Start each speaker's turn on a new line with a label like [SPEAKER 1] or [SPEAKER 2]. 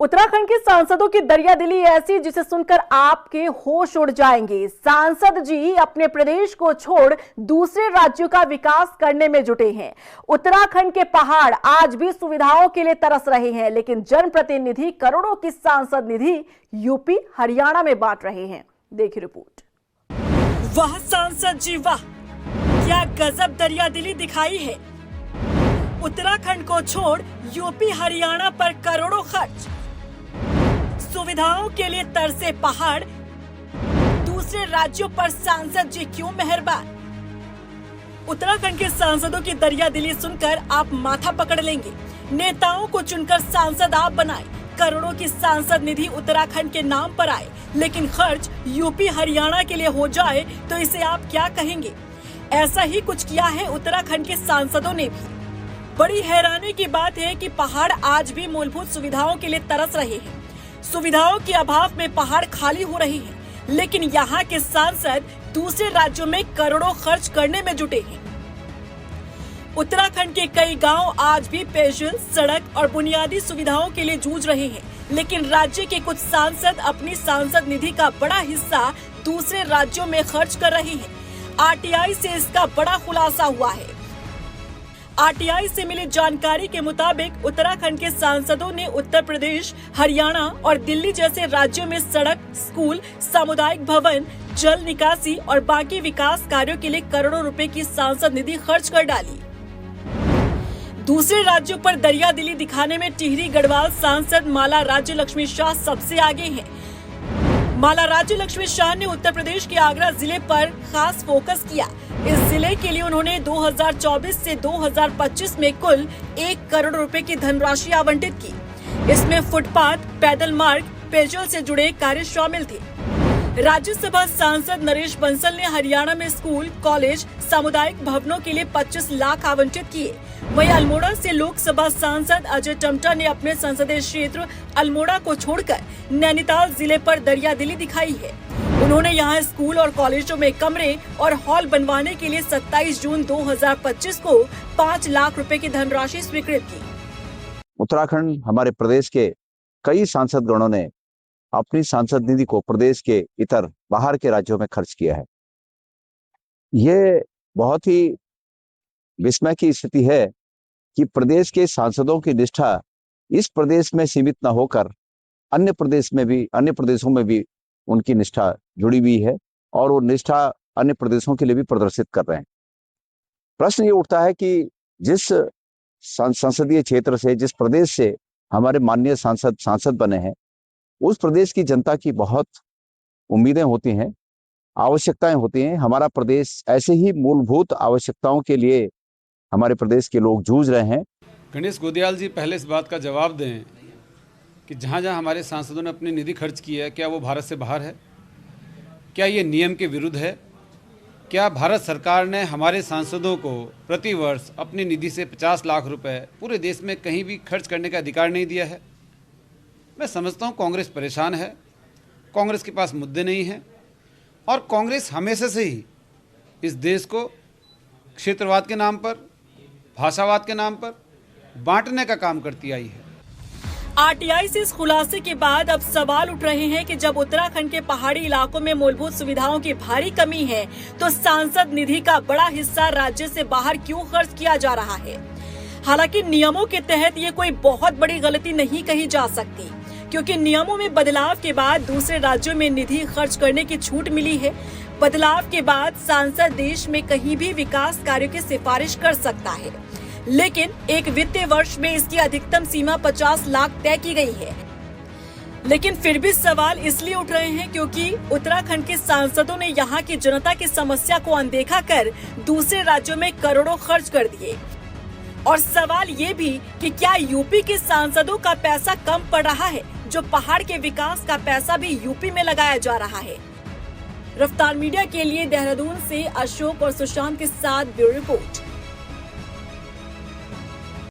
[SPEAKER 1] उत्तराखंड के सांसदों की दरियादिली ऐसी जिसे सुनकर आपके होश उड़ जाएंगे। सांसद जी अपने प्रदेश को छोड़ दूसरे राज्यों का विकास करने में जुटे हैं। उत्तराखंड के पहाड़ आज भी सुविधाओं के लिए तरस रहे हैं, लेकिन जनप्रतिनिधि करोड़ों की सांसद निधि यूपी हरियाणा में बांट रहे हैं। देखिए रिपोर्ट।
[SPEAKER 2] वाह सांसद जी वाह, क्या गजब दरियादिली दिखाई है। उत्तराखंड को छोड़ यूपी हरियाणा पर करोड़ों खर्च, सुविधाओं के लिए तरसे पहाड़, दूसरे राज्यों पर सांसद जी क्यों मेहरबान। उत्तराखंड के सांसदों की दरियादिली सुनकर आप माथा पकड़ लेंगे। नेताओं को चुनकर सांसद आप बनाए, करोड़ों की सांसद निधि उत्तराखंड के नाम पर आए, लेकिन खर्च यूपी हरियाणा के लिए हो जाए तो इसे आप क्या कहेंगे। ऐसा ही कुछ किया है उत्तराखंड के सांसदों ने भी। बड़ी हैरानी की बात है कि पहाड़ आज भी मूलभूत सुविधाओं के लिए तरस रहे हैं। सुविधाओं के अभाव में पहाड़ खाली हो रहे हैं, लेकिन यहाँ के सांसद दूसरे राज्यों में करोड़ों खर्च करने में जुटे हैं। उत्तराखंड के कई गांव आज भी पेयजल, सड़क और बुनियादी सुविधाओं के लिए जूझ रहे हैं, लेकिन राज्य के कुछ सांसद अपनी सांसद निधि का बड़ा हिस्सा दूसरे राज्यों में खर्च कर रहे हैं। आरटीआई से इसका बड़ा खुलासा हुआ है। आरटीआई से मिली जानकारी के मुताबिक उत्तराखंड के सांसदों ने उत्तर प्रदेश, हरियाणा और दिल्ली जैसे राज्यों में सड़क, स्कूल, सामुदायिक भवन, जल निकासी और बाकी विकास कार्यों के लिए करोड़ों रुपए की सांसद निधि खर्च कर डाली। दूसरे राज्यों पर दरियादिली दिखाने में टिहरी गढ़वाल सांसद माला राज्य लक्ष्मी शाह सबसे आगे हैं। माला राज्य लक्ष्मी शाह ने उत्तर प्रदेश के आगरा जिले पर खास फोकस किया। इस जिले के लिए उन्होंने 2024 से 2025 में कुल 1 करोड़ रुपए की धनराशि आवंटित की। इसमें फुटपाथ, पैदल मार्ग, पेयजल से जुड़े कार्य शामिल थे। राज्यसभा सांसद नरेश बंसल ने हरियाणा में स्कूल, कॉलेज, सामुदायिक भवनों के लिए 25 लाख आवंटित किए। वहीं अल्मोड़ा से लोकसभा सांसद अजय टमटा ने अपने संसदीय क्षेत्र अल्मोड़ा को छोड़कर नैनीताल जिले पर दरियादिली दिखाई है। उन्होंने यहां स्कूल और कॉलेजों में कमरे और हॉल बनवाने के लिए 27 जून 2025 को 5 लाख रुपए की धनराशि स्वीकृत की।
[SPEAKER 3] उत्तराखंड हमारे प्रदेश के कई सांसद गणों ने अपनी सांसद निधि को प्रदेश के इतर बाहर के राज्यों में खर्च किया है। ये बहुत ही विस्मय की स्थिति है कि प्रदेश के सांसदों की निष्ठा इस प्रदेश में सीमित न होकर अन्य प्रदेशों में भी उनकी निष्ठा जुड़ी हुई है और वो निष्ठा अन्य प्रदेशों के लिए भी प्रदर्शित कर रहे हैं। प्रश्न ये उठता है कि जिस संसदीय क्षेत्र से, जिस प्रदेश से हमारे माननीय सांसद बने हैं, उस प्रदेश की जनता की बहुत उम्मीदें होती हैं, आवश्यकताएं होती हैं। हमारा प्रदेश ऐसे ही मूलभूत आवश्यकताओं के लिए हमारे प्रदेश के लोग जूझ रहे हैं।
[SPEAKER 4] गणेश गोदियाल जी पहले इस बात का जवाब दें कि जहाँ जहाँ हमारे सांसदों ने अपनी निधि खर्च की है, क्या वो भारत से बाहर है? क्या ये नियम के विरुद्ध है? क्या भारत सरकार ने हमारे सांसदों को प्रति वर्ष अपनी निधि से 50 लाख रुपए पूरे देश में कहीं भी खर्च करने का अधिकार नहीं दिया है? मैं समझता हूँ कांग्रेस परेशान है, कांग्रेस के पास मुद्दे नहीं हैं और कांग्रेस हमेशा से ही इस देश को क्षेत्रवाद के नाम पर, भाषावाद के नाम पर बांटने का काम करती आई है।
[SPEAKER 2] आरटीआई से इस खुलासे के बाद अब सवाल उठ रहे हैं कि जब उत्तराखंड के पहाड़ी इलाकों में मूलभूत सुविधाओं की भारी कमी है, तो सांसद निधि का बड़ा हिस्सा राज्य से बाहर क्यों खर्च किया जा रहा है। हालांकि नियमों के तहत ये कोई बहुत बड़ी गलती नहीं कही जा सकती, क्योंकि नियमों में बदलाव के बाद दूसरे राज्यों में निधि खर्च करने की छूट मिली है। बदलाव के बाद सांसद देश में कहीं भी विकास कार्यों की सिफारिश कर सकता है, लेकिन एक वित्तीय वर्ष में इसकी अधिकतम सीमा 50 लाख तय की गई है। लेकिन फिर भी सवाल इसलिए उठ रहे हैं क्योंकि उत्तराखंड के सांसदों ने यहाँ की जनता की समस्या को अनदेखा कर दूसरे राज्यों में करोड़ों खर्च कर दिए। और सवाल ये भी कि क्या यूपी के सांसदों का पैसा कम पड़ रहा है, जो पहाड़ के विकास का पैसा भी यूपी में लगाया जा रहा है। रफ्तार मीडिया के लिए देहरादून से अशोक और सुशांत के साथ ब्यूरो रिपोर्ट।